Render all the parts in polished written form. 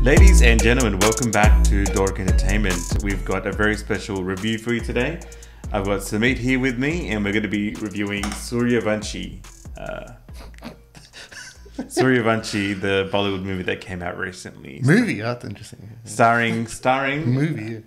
Ladies and gentlemen, welcome back to Dork Entertainment. We've got a very special review for you today. I've got Sumeet here with me, and we're going to be reviewing Sooryavanshi. Sooryavanshi, the Bollywood movie that came out recently. Movie, that's interesting. Starring Movie.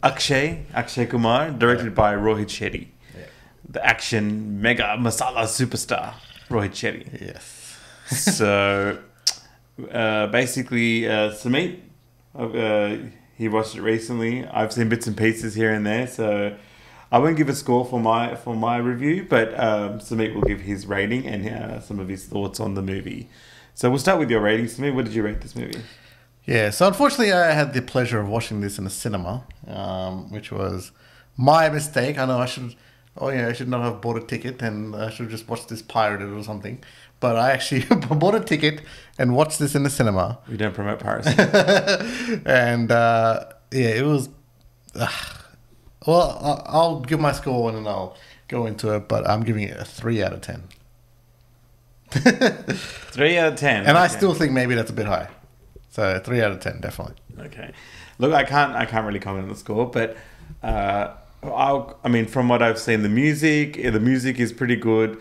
Akshay Kumar, directed by Rohit Shetty. Yeah. The action mega masala superstar, Rohit Shetty. Yes. So, basically, Sumeet, he watched it recently. I've seen bits and pieces here and there, so I won't give a score for my review, but Sumeet will give his rating and some of his thoughts on the movie. So we'll start with your rating, Sumeet. What did you rate this movie? Yeah, so unfortunately I had the pleasure of watching this in a cinema, which was my mistake. I know I should not have bought a ticket, and I should have just watched this pirated or something. But I actually bought a ticket and watched this in the cinema. We don't promote piracy. And it was... well, I'll give my score and then I'll go into it, but I'm giving it a 3 out of 10. 3 out of 10. And okay. I still think maybe that's a bit high. So 3 out of 10, definitely. Okay. Look, I can't really comment on the score, but from what I've seen, the music is pretty good.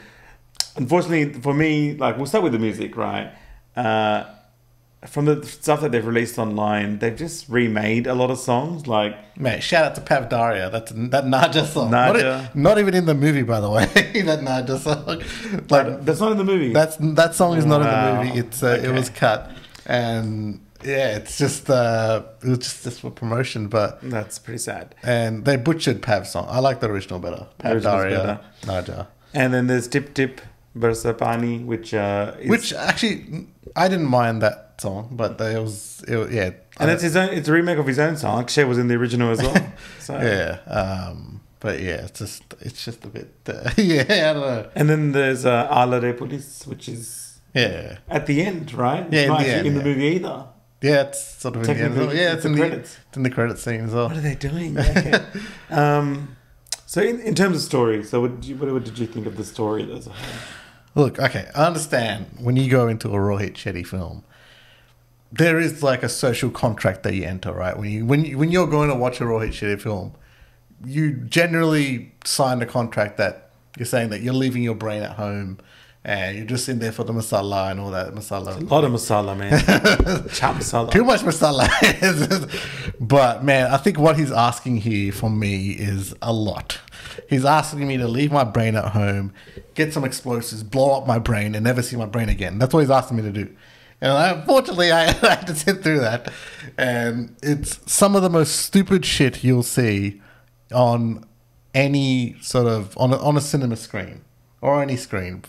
Unfortunately for me, like, we'll start with the music, right? From the stuff that they've released online, they've just remade a lot of songs. Like, mate, shout out to Pav Daria. That Naja song. Naja. Not even in the movie, by the way. That Naja song. Like, that's not in the movie. That song is not in the movie. It's It was cut, and yeah, it's just it was just for promotion. But that's pretty sad. And they butchered Pav's song. I like the original better. Pav Daria, Naja. And then there's Tip Tip Barsa Pani, which actually I didn't mind that song, but yeah. And it's a remake of his own song. Akshay was in the original as well. So. Yeah. But yeah, it's just a bit yeah, I don't know. And then there's Ala Re Police, which is at the end, right? Yeah, it's not in the movie either. Yeah, it's sort of in the end. Yeah, it's in the credits. It's in the credit scene as well. What are they doing? Okay. So in terms of story, so what did you think of the story as a whole? Look, okay, I understand when you go into a Rohit Shetty film, there is like a social contract that you enter, right? When you're going to watch a Rohit Shetty film, you generally sign a contract that you're saying that you're leaving your brain at home and you're just in there for the masala and all that masala. A lot of masala, man. Chop masala. Too much masala. But man, I think what he's asking here from me is a lot. He's asking me to leave my brain at home, get some explosives, blow up my brain, and never see my brain again. That's what he's asking me to do. And unfortunately, I had to sit through that. And it's some of the most stupid shit you'll see on any sort of... on a cinema screen. Or any screen,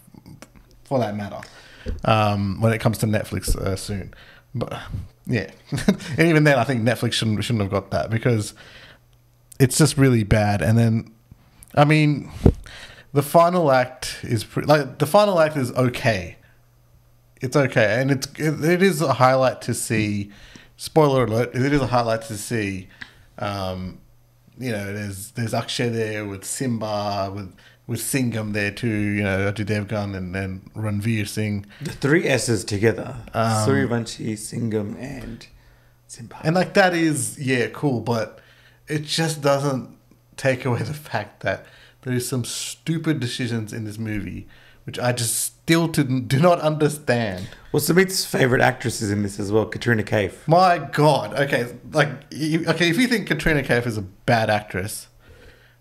for that matter. When it comes to Netflix soon. But, yeah. And even then, I think Netflix shouldn't have got that. Because it's just really bad. And then... I mean, the final act is okay. It's okay, and it is a highlight to see. Spoiler alert! It is a highlight to see. There's Akshay there with Simba, with Singham there too. Ajay Devgan and then Ranveer Singh. The 3 S's together: Sooryavanshi, Singham, and Simba. And like that is cool, but it just doesn't take away the fact that there is some stupid decisions in this movie which I just still do not understand. Well, Sumeet's favourite actress is in this as well, Katrina Kaif. My God. Okay, if you think Katrina Kaif is a bad actress,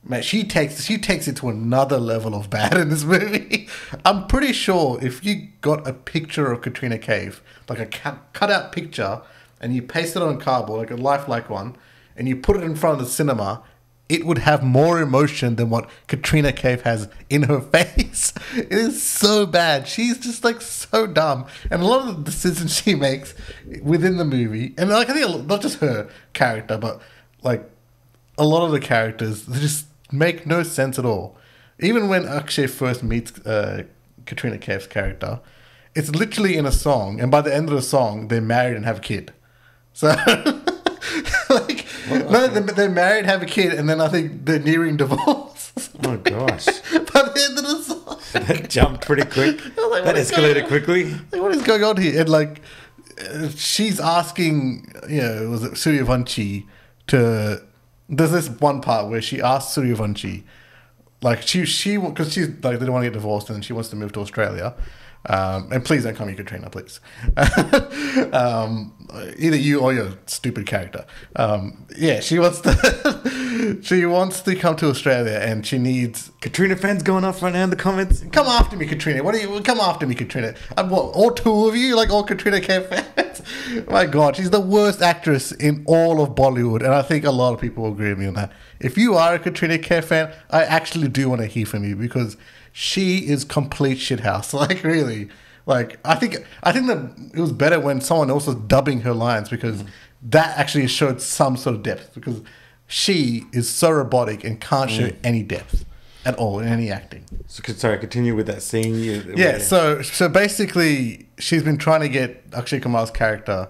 man, she takes it to another level of bad in this movie. I'm pretty sure if you got a picture of Katrina Kaif, like a cut-out picture, and you paste it on cardboard, like a lifelike one, and you put it in front of the cinema, it would have more emotion than what Katrina Kaif has in her face. It is so bad. She's just like so dumb. And a lot of the decisions she makes within the movie, and like I think not just her character, but like a lot of the characters, they just make no sense at all. Even when Akshay first meets Katrina Kaif's character, it's literally in a song, and by the end of the song, they're married and have a kid. So... they're married, have a kid, and then I think they're nearing divorce. Oh gosh! By the end of the song, that jumped pretty quick. That escalated quickly. Like, what is going on here? And like, she's asking, was it Sooryavanshi to... There's this one part where she asks Sooryavanshi, like, she because she's like, they don't want to get divorced and she wants to move to Australia. And please don't call me Katrina, please. Either you or your stupid character. She wants to she wants to come to Australia, and she needs... Katrina fans going off right now in the comments. Come after me, Katrina. Come after me, Katrina. What, all two of you, like all Katrina Kaif fans? My God, she's the worst actress in all of Bollywood, and I think a lot of people will agree with me on that. If you are a Katrina Kaif fan, I actually do want to hear from you, because she is complete shithouse. Like, really. Like, I think that it was better when someone else was dubbing her lines, because that actually showed some sort of depth, because she is so robotic and can't show any depth at all in any acting. So, sorry, continue with that scene. So basically, she's been trying to get Akshay Kumar's character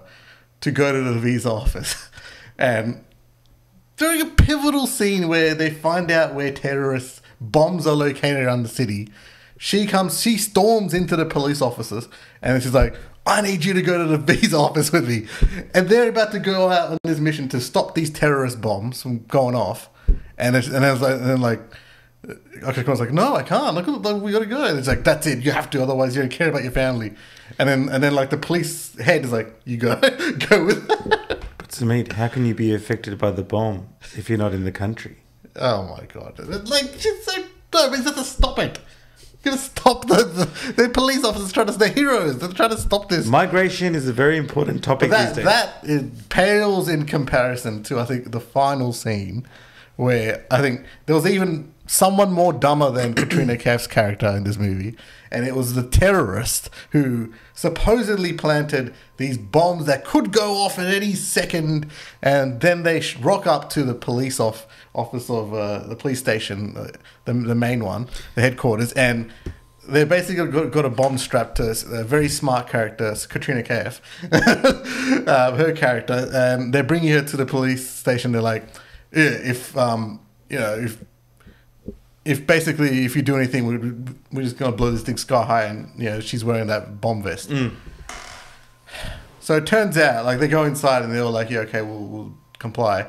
to go to the visa office. And during a pivotal scene where they find out where terrorists' bombs are located around the city, she storms into the police offices, and she's like, I need you to go to the visa office with me. And they're about to go out on this mission to stop these terrorist bombs from going off. And then Akshay Kumar's like, no, I can't. Look, we got to go. And it's like, that's it. You have to, otherwise you don't care about your family. And then like the police head is like, you go with it. But Sumeet, how can you be affected by the bomb if you're not in the country? Oh my God. Like, she's so dumb. He's got to stop it. You're going to stop the police officers they're heroes. They're trying to stop this. Migration is a very important topic these days. That pales in comparison to, I think, the final scene, where I think there was even someone more dumber than Katrina Kaif's character in this movie, and it was the terrorist who supposedly planted these bombs that could go off at any second, and then they rock up to the police office of the police station, the main one, the headquarters, and they basically got a bomb strapped to a very smart character, Katrina Kaif, her character, and they're bringing her to the police station. They're like, if you do anything, we're just going to blow this thing sky high. And, she's wearing that bomb vest. So it turns out, like, they go inside and they're all like, yeah, okay, we'll comply.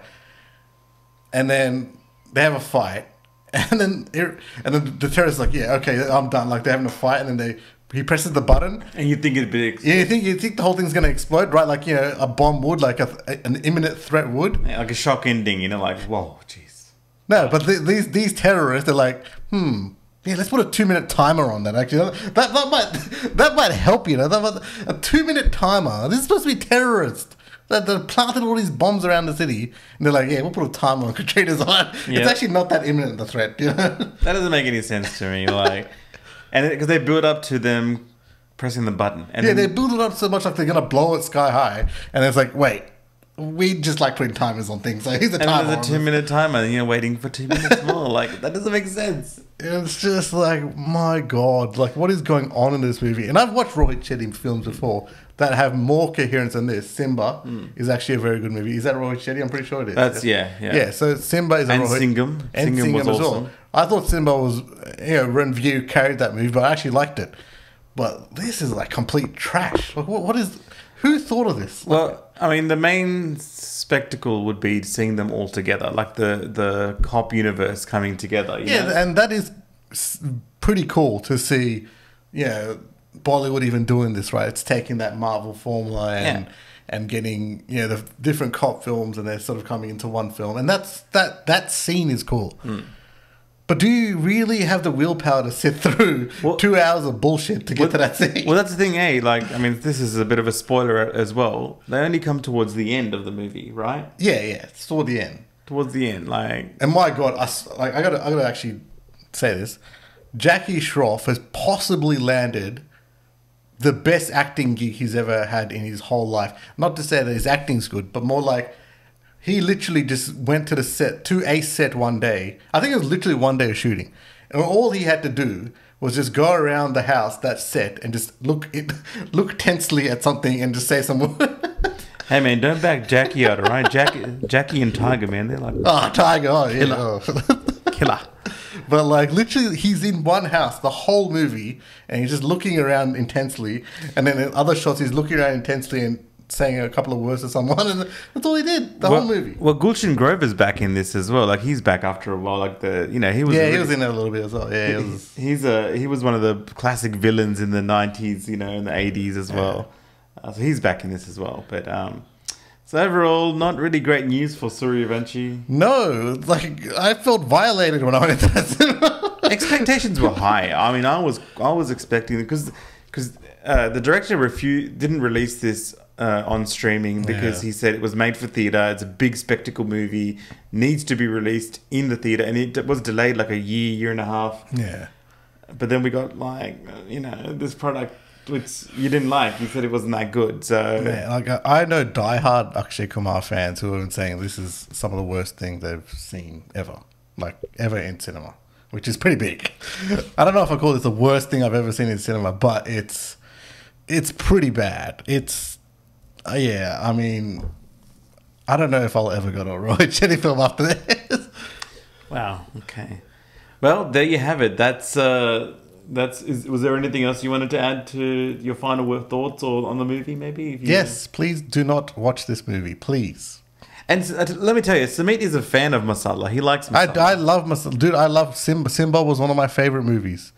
And then they have a fight. And then the terrorist's like, yeah, okay, I'm done. Like, they're having a fight. And then he presses the button. And you think it'd be... Yeah, you think the whole thing's going to explode, right? Like, a bomb would, like an imminent threat would. Yeah, like a shock ending, like, whoa, jeez. No, but these terrorists, they're like, yeah, let's put a 2-minute timer on that. Actually, that might help. A 2-minute timer. This is supposed to be terrorists that planted all these bombs around the city, and they're like, yeah, we'll put a timer on Katrina's eye. Yeah. It's actually not that imminent, the threat. That doesn't make any sense to me. Like, and because they build up to them pressing the button, and they build it up so much like they're gonna blow it sky high, and it's like, wait. We just like putting timers on things. So here's a timer. And there's a 2-minute timer, and you're waiting for 2 minutes more. Like, that doesn't make sense. It's just like, my God, like, what is going on in this movie? And I've watched Rohit Shetty films before that have more coherence than this. Simba is actually a very good movie. Is that Rohit Shetty? I'm pretty sure it is. That's yeah. So Simba is a and Rohit. Singham. And Singham was as awesome. Well. I thought Simba was, Renview carried that movie, but I actually liked it. But this is like complete trash. Like, what is? Who thought of this? Well, I mean, the main spectacle would be seeing them all together, like the cop universe coming together. You know? And that is pretty cool to see. Bollywood even doing this, right? It's taking that Marvel formula and getting the different cop films, and they're sort of coming into one film, and that scene is cool. But do you really have the willpower to sit through 2 hours of bullshit to get to that scene? Well, that's the thing, Like, I mean, this is a bit of a spoiler as well. They only come towards the end of the movie, right? Yeah, it's toward the end. Towards the end, like... And my God, I gotta actually say this. Jackie Shroff has possibly landed the best acting gig he's ever had in his whole life. Not to say that his acting's good, but more like... He literally just went to a set one day. I think it was literally one day of shooting. And all he had to do was just go around the house, that set, and just look tensely at something and just say some word. Hey, man, don't back Jackie out, all right? Jackie and Tiger, man, they're like... Oh, Tiger, yeah. Killer. But like literally he's in one house the whole movie and he's just looking around intensely, and then in other shots he's looking around intensely and saying a couple of words to someone, and that's all he did the whole movie. Well, Gulshan Grover's back in this as well. Like he's back after a while. Like he was. Yeah, he was in it a little bit as well. Yeah, he was one of the classic villains in the 90s, in the 80s as well. So he's back in this as well. But so overall, not really great news for Sooryavanshi. No, like I felt violated when I went into that cinema. Expectations were high. I mean, I was expecting because the director didn't release this on streaming because he said it was made for theater. It's a big spectacle movie, needs to be released in the theater, and it was delayed like a year and a half. Yeah, but then we got this product which you didn't like. You said it wasn't that good. So man, I know diehard Akshay Kumar fans who have been saying this is some of the worst things they've seen ever in cinema, which is pretty big. I don't know if I call this the worst thing I've ever seen in cinema, but it's pretty bad. I mean, I don't know if I'll ever go to a Roy Chetty film after this. Wow. Okay. Well, there you have it. Was there anything else you wanted to add to your final thoughts on the movie? Maybe. Yes. Please do not watch this movie, please. And let me tell you, Sumeet is a fan of masala. He likes masala. I love masala, dude. I love Simba. Simba was one of my favorite movies,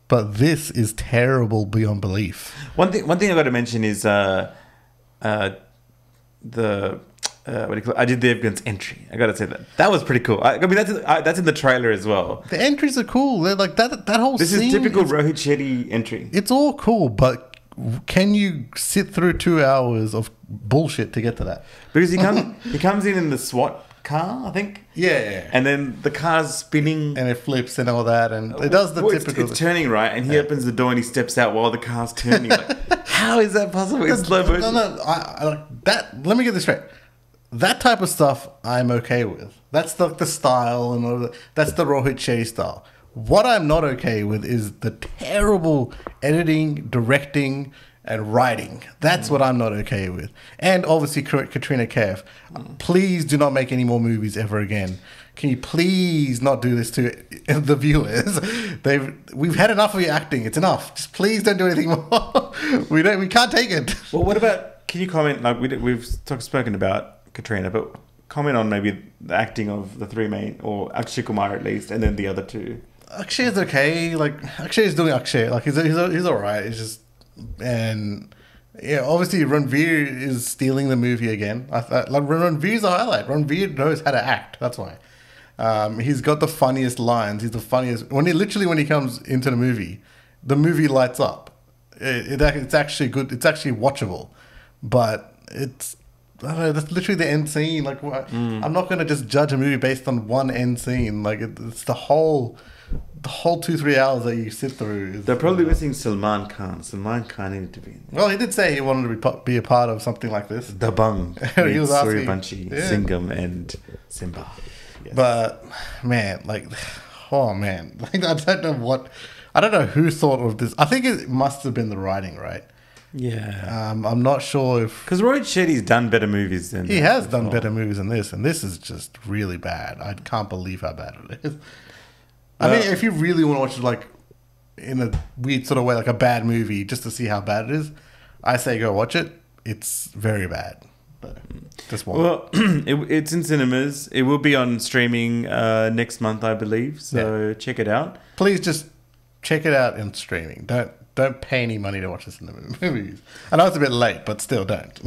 but this is terrible beyond belief. One thing I got to mention is Ajay Devgan's entry. I gotta say that was pretty cool. I mean that's in the trailer as well. The entries are cool. They're like that whole. This scene is typical Rohit Shetty entry. It's all cool, but can you sit through 2 hours of bullshit to get to that? Because he comes in the SWAT car, I think. Yeah. And then the car's spinning and it flips and all that, and it does the typical. It's turning right, and he opens the door and he steps out while the car's turning. Like, how is that possible? It's slow motion. No. I like that. Let me get this straight. That type of stuff I'm okay with. That's the style and all that. That's the Rohit Shetty style. What I'm not okay with is the terrible editing, directing, and writing. That's what I'm not okay with. And obviously Katrina Kaif. Please do not make any more movies ever again. Can you please not do this to the viewers? We've had enough of your acting. It's enough. Just please don't do anything more. We can't take it. Well, what about? Can you comment? Like we've spoken about Katrina, but comment on maybe the acting of the three main, or Akshay Kumar at least, and then the other two. Akshay is okay. Like Akshay is doing Akshay. Like he's all right. It's just obviously Ranveer is stealing the movie again. Like Ranveer's a highlight. Ranveer knows how to act. That's why. He's got the funniest lines. He's the funniest. When he comes into the movie lights up. It's actually good. It's actually watchable, but it's. I don't know, that's literally the end scene. Like, I'm not going to just judge a movie based on one end scene. Like, it's the whole 2-3 hours that you sit through. They're probably missing Salman Khan. Salman Khan needed to be in. Well, he did say he wanted to be a part of something like this. Dabang. He was asking. Sooryavanshi, Singham, and Simba. Yes. But, man, like, oh, man. Like, I don't know who thought of this. I think it must have been the writing, right? Yeah. I'm not sure if... Because Rohit Shetty's done better movies than... He has done better movies than this, and this is just really bad. I can't believe how bad it is. I mean, if you really want to watch it, like, in a weird sort of way, like a bad movie, just to see how bad it is, I say go watch it. It's very bad. But just one. Well, it's in cinemas. It will be on streaming next month, I believe. So check it out. Please just check it out in streaming. Don't pay any money to watch this in the movies. I know it's a bit late, but still don't.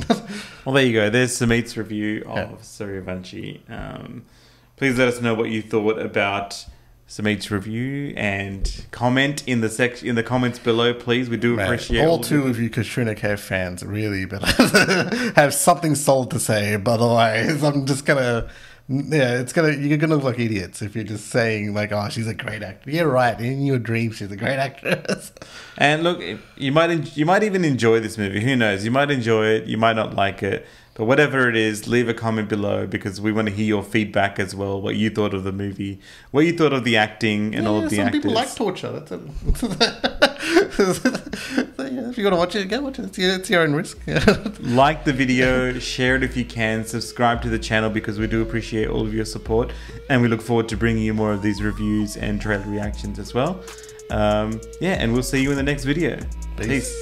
Well, there you go. There's Sumeet's review of Sooryavanshi. Please let us know what you thought about Sumeet's review and comment in the comments below, please. We do appreciate all two of you Katrina Kaif fans really, but have something solid to say. But otherwise, I'm just gonna. Yeah, you're gonna look like idiots if you're just saying like, "Oh, she's a great actor." You're right. In your dreams, she's a great actress. And look, you might even enjoy this movie. Who knows? You might enjoy it. You might not like it. But whatever it is, leave a comment below because we want to hear your feedback as well. What you thought of the movie, what you thought of the acting, and all of the actors. Some people like torture. That's if you got to watch it, go watch it. It's your own risk. Like the video, share it if you can, subscribe to the channel because we do appreciate all of your support, and we look forward to bringing you more of these reviews and trailer reactions as well. And we'll see you in the next video. Peace.